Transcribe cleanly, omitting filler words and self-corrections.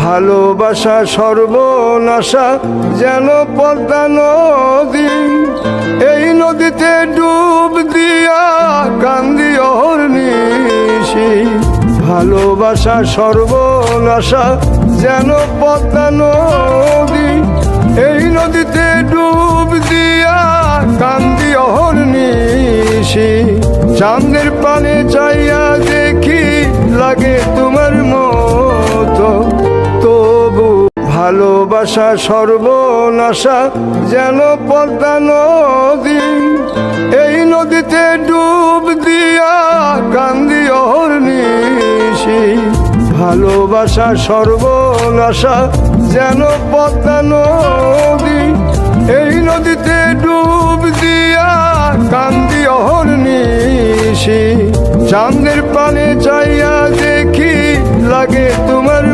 ভালোবাসা সর্বনাশা যেন পদ্মা নদী, এই নদীতে ডুব দিয়া কান্দি অহর্নিশি। ভালোবাসা সর্বনাশা যেন পদ্মা নদী, এই নদীতে ডুব দিয়া কান্দি অহর্নিশি। চাঁদের পানে চাইয়া দেখি লাগে তোমার মতো, তবু ভালোবাসা সর্বনাশা যেন পদ্মা নদী, এই নদীতে ডুব দিয়া কান্দি অহর্নিশি। ভালোবাসা সর্বনাশা যেন পদ্মা নদী, এই নদীতে ডুব দিয়া কান্দি অহর্নিশি। চাঁদের পানে চাইয়া দেখি লাগে তোমার